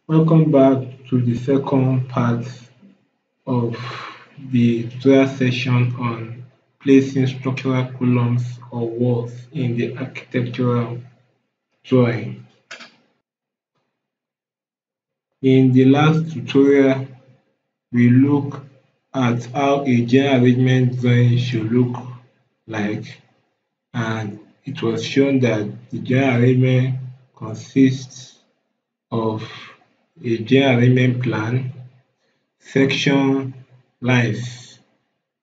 Welcome back to the second part of the tutorial session on placing structural columns or walls in the architectural drawing. In the last tutorial, we look at how a general arrangement drawing should look like, and it was shown that the general arrangement consists of a general arrangement plan, section lines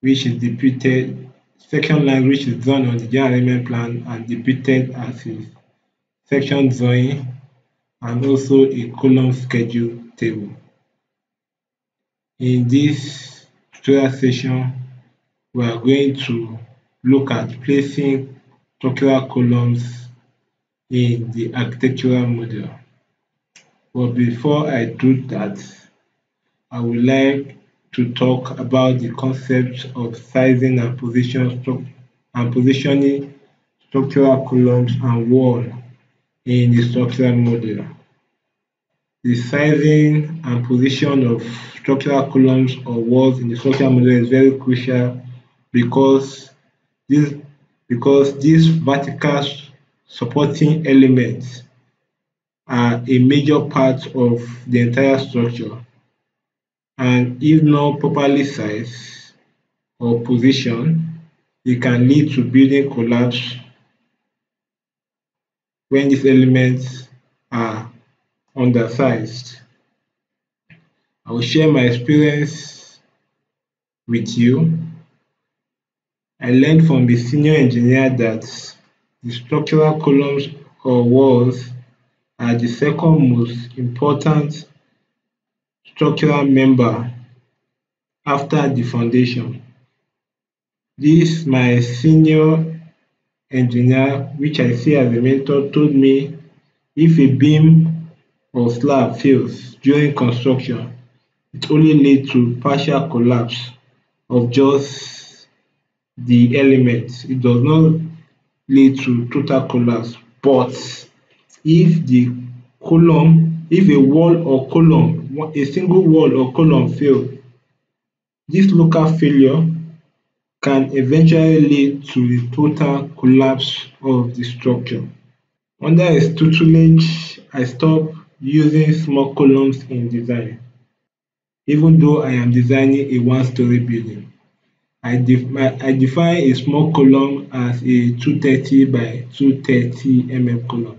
which is depicted section line which is drawn on the general arrangement plan and depicted as a section drawing, and also a column schedule table. In this tutorial session, we are going to look at placing structural columns in the architectural model. But before I do that, I would like to talk about the concept of sizing and positioning structural columns and wall in the structural model. The sizing and position of structural columns or walls in the structural model is very crucial because this these vertical supporting elements are a major part of the entire structure, and if not properly sized or positioned, it can lead to building collapse when these elements are undersized. I will share my experience with you. I learned from the senior engineer that the structural columns or walls are the second most important structural member after the foundation. This my senior engineer, which I see as a mentor, told me if a beam or slab fails during construction, it only leads to partial collapse of just the elements. It does not lead to total collapse. But if the column, if a wall or column, a single wall or column fail, this local failure can eventually lead to the total collapse of the structure. Under its tutelage, I stopped using small columns in design. Even though I am designing a one-story building, I define a small column as a 230 by 230 column.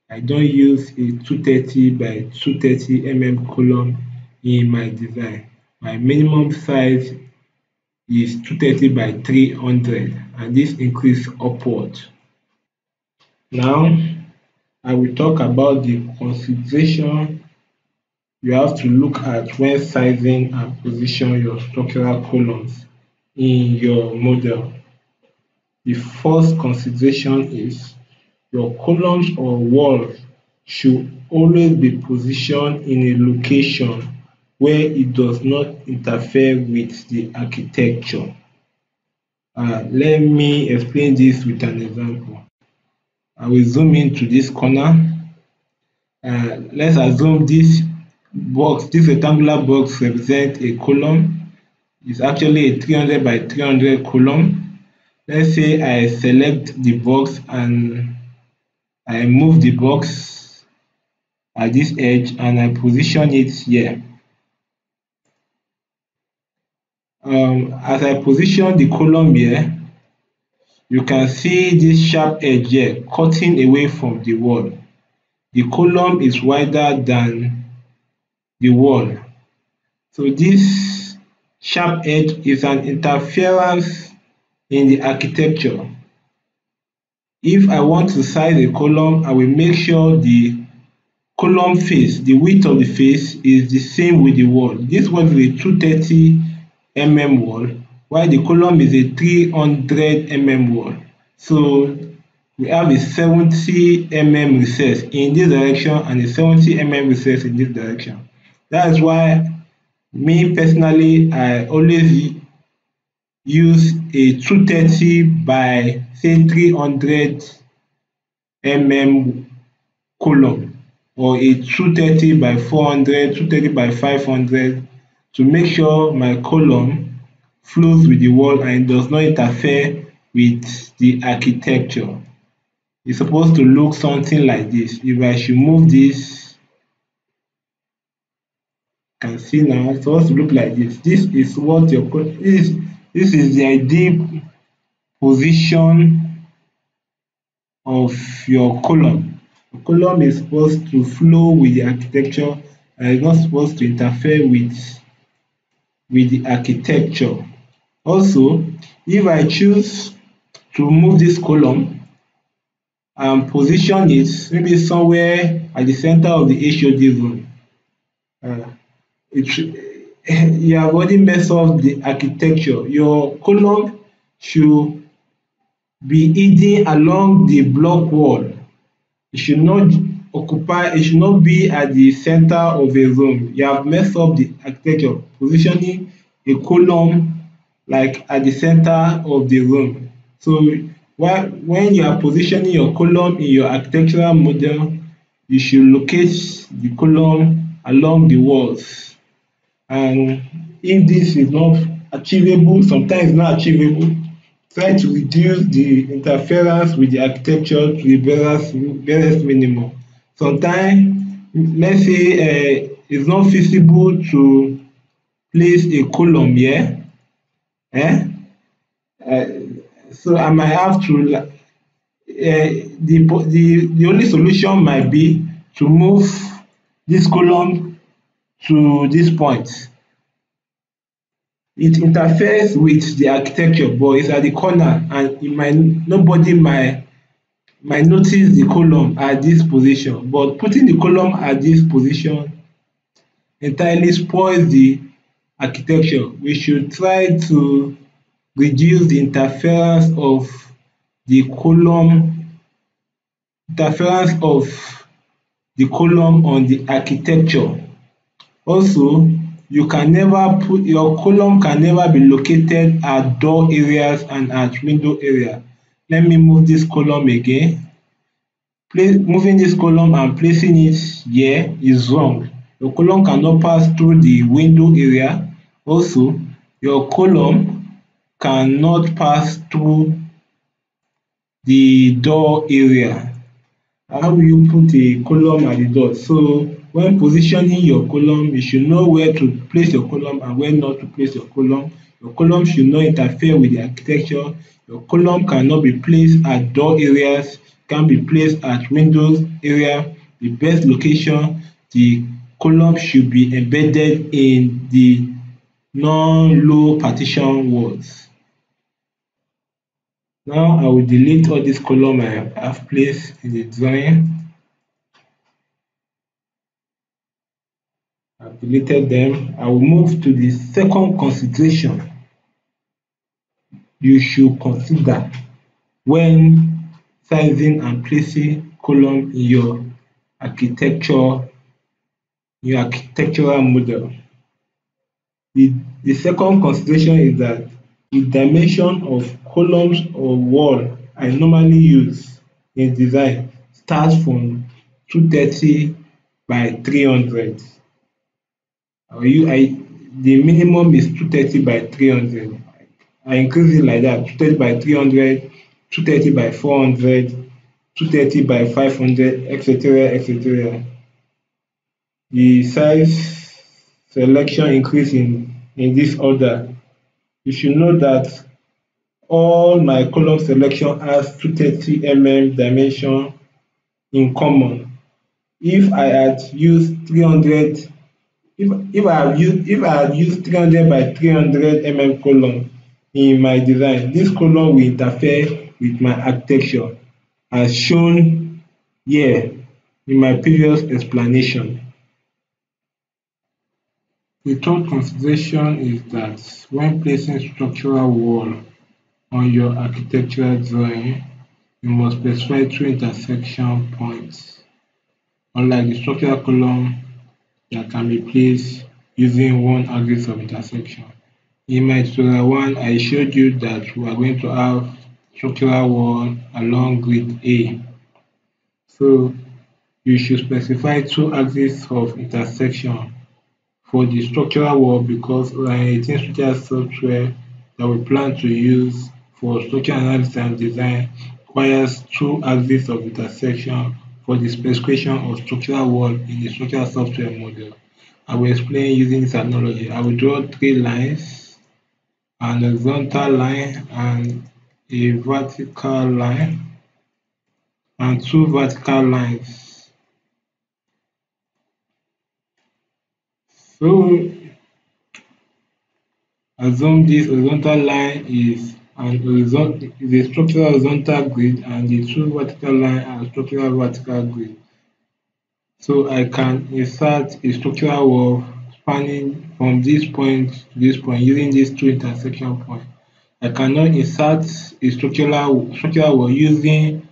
I don't use a 230 by 230 column in my design. My minimum size is 230 by 300, and this increase upward. Now, I will talk about the consideration you have to look at when sizing and position your structural columns in your model. The first consideration is your columns or walls should always be positioned in a location where it does not interfere with the architecture. Let me explain this with an example. I will zoom into this corner. Let's assume this rectangular box represents a column. It's actually a 300 by 300 column. Let's say I select the box and I move the box at this edge and I position it here. As I position the column here, you can see this sharp edge here cutting away from the wall. The column is wider than the wall. So this sharp edge is an interference in the architecture. If I want to size a column, I will make sure the column face, the width of the face is the same with the wall. This one is a 230 wall, while the column is a 300 wall. So we have a 70 recess in this direction and a 70 recess in this direction. That is why me personally, I always use a 230 by say 300 column. or a 230 by 400, 230 by 500 to make sure my column flows with the wall and does not interfere with the architecture. It's supposed to look something like this. If I should move this, you can see now it's supposed to look like this. This is what your this is the ideal position of your column. The column is supposed to flow with the architecture and is not supposed to interfere with the architecture. Also, if I choose to move this column and position it maybe somewhere at the center of the HOD zone, you have already messed up the architecture. Your column should be hidden along the block wall. It should not it should not be at the center of a room. You have messed up the architecture, positioning a column like at the center of the room. So when you are positioning your column in your architectural model, you should locate the column along the walls. And if this is not achievable, sometimes it's not achievable, try to reduce the interference with the architecture to the barest minimum. Sometimes, let's say it's not feasible to place a column here, so I might have to, the only solution might be to move this column to this point. It interferes with the architecture, but it's at the corner and nobody might notice the column at this position. But putting the column at this position entirely spoils the architecture. We should try to reduce the interference of the column on the architecture. Also, your column can never be located at door areas and at window area. Let me move this column again. Moving this column and placing it here is wrong. Your column cannot pass through the window area. Also, your column cannot pass through the door area. How will you put a column at the door? So when positioning your column, you should know where to place your column and where not to place your column. Your column should not interfere with the architecture. Your column cannot be placed at door areas, can be placed at windows area. The best location, the column should be embedded in the non-low partition walls. Now I will delete all these columns I have placed in the drawing. I've deleted them. I will move to the second consideration you should consider when sizing and placing column in your architectural model. The second consideration is that the dimension of columns or wall I normally use in design starts from 230 by 300. The minimum is 230 by 300. I increase it like that: 230 by 300, 230 by 400, 230 by 500, etc., etc. The size selection increase in this order. You should know that all my column selection has 230 dimension in common. If I had used 300, if I had used 300 by 300 column in my design, this column will interfere with my architecture as shown here in my previous explanation. The third consideration is that when placing structural wall on your architectural drawing, you must specify two intersection points, unlike the structural column that can be placed using one axis of intersection. In my tutorial 1, I showed you that we are going to have structural wall along grid A. So you should specify two axes of intersection for the structural work because Line 18 structural software that we plan to use for structural analysis and design requires two axes of intersection for the specification of structural work in the structural software model. I will explain using this analogy. I will draw three lines, an horizontal line and a vertical line and two vertical lines. So assume this horizontal line is a structural horizontal grid and the two vertical lines are structural vertical grid. So I can insert a structural wall spanning from this point to this point using these two intersection points. I cannot insert a structural wall using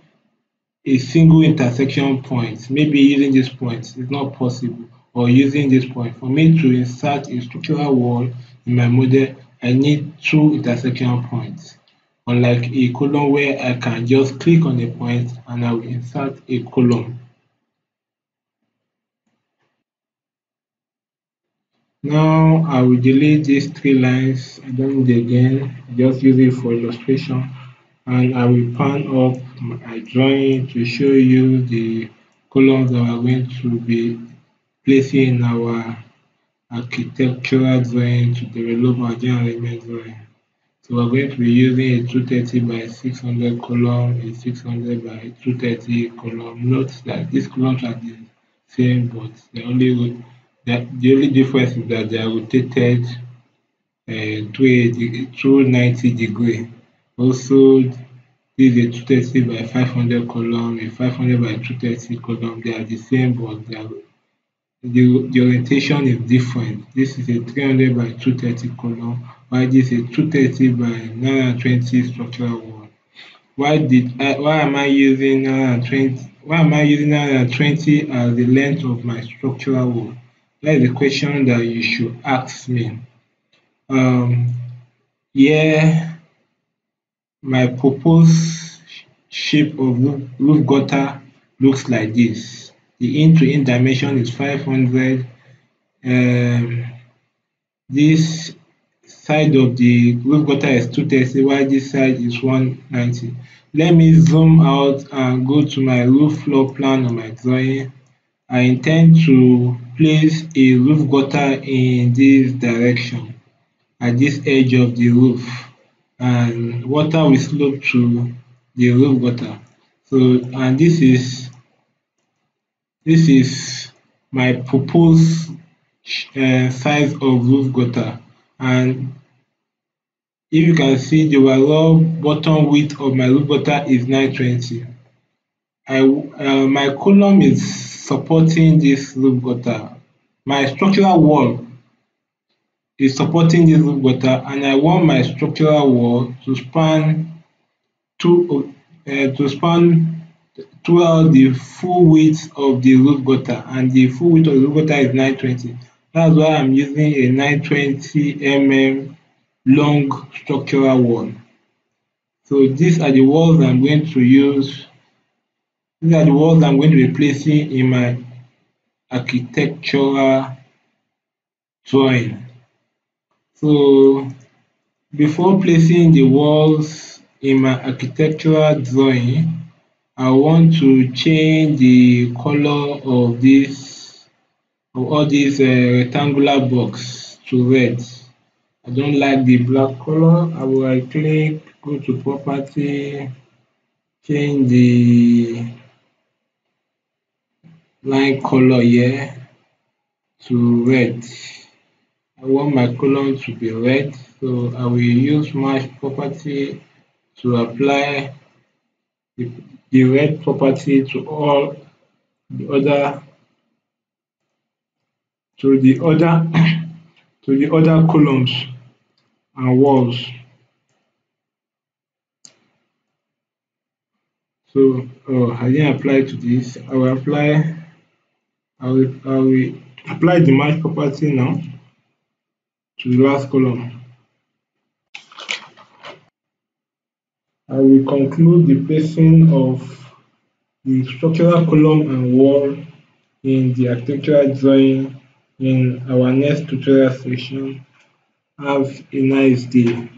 a single intersection point, maybe using this point, it's not possible, or using this point. For me to insert a structural wall in my model, I need two intersection points. Unlike a column where I can just click on a point and I will insert a column. Now I will delete these three lines, I don't need it again, just use it for illustration. And I will pan up my drawing to show you the columns that we are going to be placing in our architectural drawing to develop our general element drawing. So we're going to be using a 230 by 600 column, a 600 by 230 column. Note that these columns are the same, but the only difference is that they are rotated through 90 degree. Also, this is a 230 by 500 column, a 500 by 230 column. They are the same, but the orientation is different. This is a 300 by 230 column, while this is a 230 by 920 structural wall. Why am I using 920? Why am I using 920 as the length of my structural wall? That is the question that you should ask me. Um, Here, my proposed shape of roof gutter looks like this. The in-to-in dimension is 500. Um, this side of the roof gutter is 230 while this side is 190. Let me zoom out and go to my roof floor plan on my drawing. I intend to place a roof gutter in this direction at this edge of the roof, and water will slope to the roof gutter. So, and this is my proposed size of roof gutter, and if you can see, the overall bottom width of my roof gutter is 920. My column is supporting this roof gutter. My structural wall is supporting this roof gutter, and I want my structural wall to span throughout the full width of the roof gutter, and the full width of the roof gutter is 920. That's why I'm using a 920 long structural wall. So these are the walls I'm going to use. These are the walls I'm going to be placing in my architectural drawing. So before placing the walls in my architectural drawing, I want to change the color of all these rectangular box to red. I don't like the black color. I will right click, go to property, change the line color here to red. I want my column to be red, so I will use match property to apply the red property to all the other to the other to the other columns and walls. So I didn't apply to this. I will apply the match property now to the last column. I will conclude the placing of the structural column and wall in the architectural drawing in our next tutorial section. Have a nice day.